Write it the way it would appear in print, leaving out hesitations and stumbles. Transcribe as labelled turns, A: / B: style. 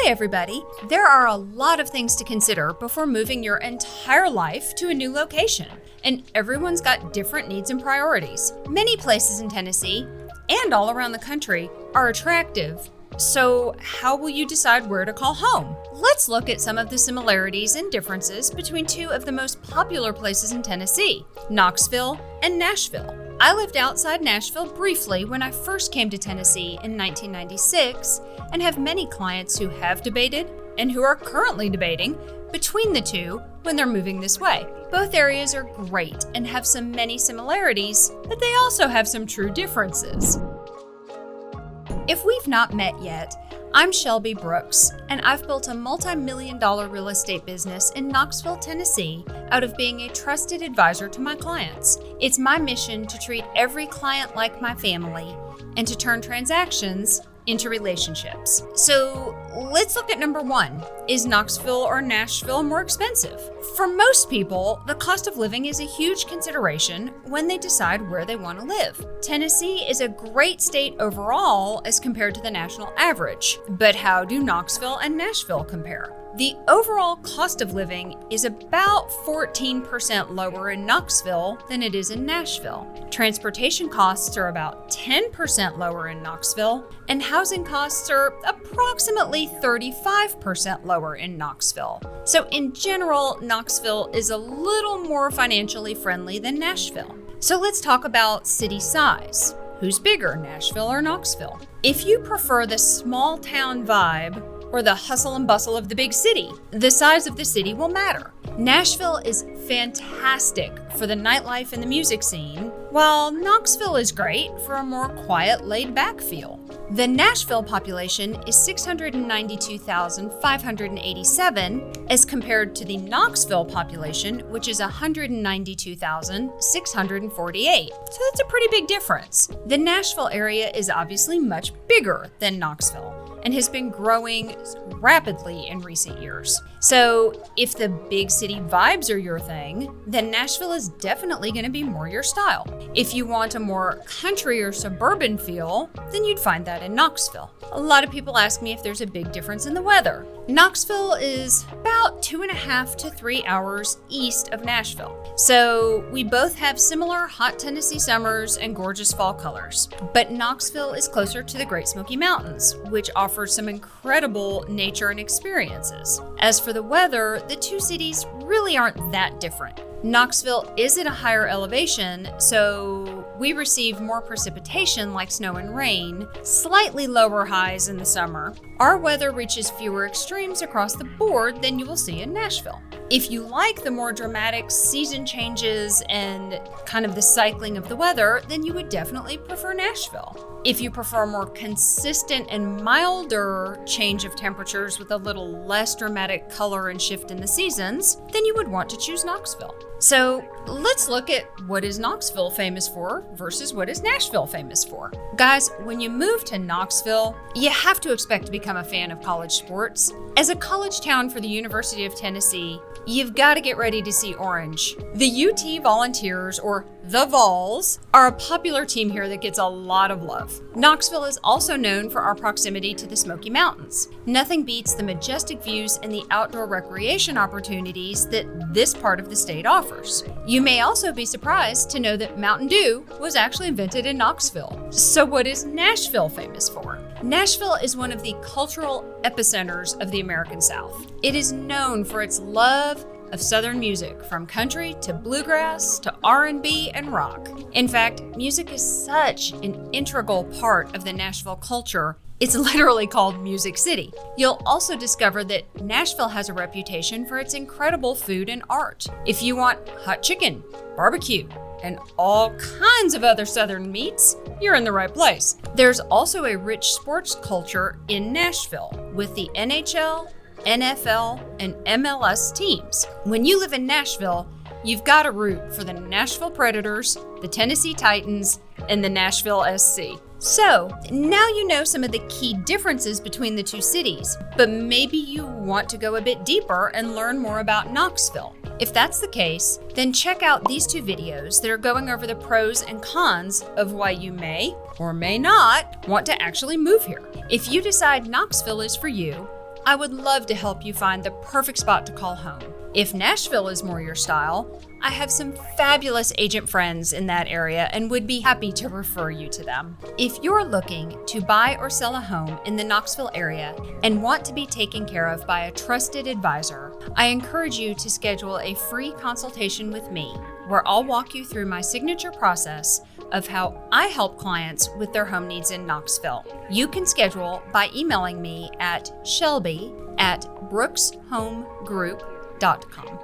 A: everybody! There are a lot of things to consider before moving your entire life to a new location, and everyone's got different needs and priorities. Many places in Tennessee, and all around the country, are attractive. So how will you decide where to call home? Let's look at some of the similarities and differences between two of the most popular places in Tennessee, Knoxville and Nashville. I lived outside Nashville briefly when I first came to Tennessee in 1996 and have many clients who have debated and who are currently debating between the two when they're moving this way. Both areas are great and have many similarities, but they also have some true differences. If we've not met yet, I'm Shelby Brooks, and I've built a multi-million-dollar real estate business in Knoxville, Tennessee, out of being a trusted advisor to my clients. It's my mission to treat every client like my family and to turn transactions into relationships. So let's look at number one. Is Knoxville or Nashville more expensive? For most people, the cost of living is a huge consideration when they decide where they want to live. Tennessee is a great state overall as compared to the national average, but how do Knoxville and Nashville compare? The overall cost of living is about 14% lower in Knoxville than it is in Nashville. Transportation costs are about 10% lower in Knoxville, and housing costs are approximately 35% lower in Knoxville. So in general, Knoxville is a little more financially friendly than Nashville. So let's talk about city size. Who's bigger, Nashville or Knoxville? If you prefer the small town vibe or the hustle and bustle of the big city, the size of the city will matter. Nashville is fantastic for the nightlife and the music scene, while Knoxville is great for a more quiet, laid-back feel. The Nashville population is 692,587 as compared to the Knoxville population, which is 192,648. So that's a pretty big difference. The Nashville area is obviously much bigger than Knoxville and has been growing rapidly in recent years. So if the big city vibes are your thing, then Nashville is definitely going to be more your style. If you want a more country or suburban feel, then you'd find that in Knoxville. A lot of people ask me if there's a big difference in the weather. Knoxville is about 2.5 to 3 hours east of Nashville. So we both have similar hot Tennessee summers and gorgeous fall colors. But Knoxville is closer to the Great Smoky Mountains, which offers some incredible nature and experiences. As for the weather, the two cities really aren't that different. Knoxville is at a higher elevation, so we receive more precipitation like snow and rain, slightly lower highs in the summer. Our weather reaches fewer extremes across the board than you will see in Nashville. If you like the more dramatic season changes and kind of the cycling of the weather, then you would definitely prefer Nashville. If you prefer a more consistent and milder change of temperatures with a little less dramatic color and shift in the seasons, then you would want to choose Knoxville. So let's look at what is Knoxville famous for versus what is Nashville famous for. Guys, when you move to Knoxville, you have to expect to become a fan of college sports. As a college town for the University of Tennessee, you've got to get ready to see orange. The UT Volunteers, or the Vols, are a popular team here that gets a lot of love. Knoxville is also known for our proximity to the Smoky Mountains. Nothing beats the majestic views and the outdoor recreation opportunities that this part of the state offers. You may also be surprised to know that Mountain Dew was actually invented in Knoxville. So what is Nashville famous for? Nashville is one of the cultural epicenters of the American South. It is known for its love of Southern music, from country to bluegrass to R&B and rock. In fact, music is such an integral part of the Nashville culture, it's literally called Music City. You'll also discover that Nashville has a reputation for its incredible food and art. If you want hot chicken, barbecue, and all kinds of other Southern meats, you're in the right place. There's also a rich sports culture in Nashville with the NHL, NFL, and MLS teams. When you live in Nashville, you've got to root for the Nashville Predators, the Tennessee Titans, and the Nashville SC. So now you know some of the key differences between the two cities, but maybe you want to go a bit deeper and learn more about Knoxville. If that's the case, then check out these two videos that are going over the pros and cons of why you may or may not want to actually move here. If you decide Knoxville is for you, I would love to help you find the perfect spot to call home. If Nashville is more your style, I have some fabulous agent friends in that area and would be happy to refer you to them. If you're looking to buy or sell a home in the Knoxville area and want to be taken care of by a trusted advisor, I encourage you to schedule a free consultation with me, where I'll walk you through my signature process of how I help clients with their home needs in Knoxville. You can schedule by emailing me at Shelby@brookshomegroup.com.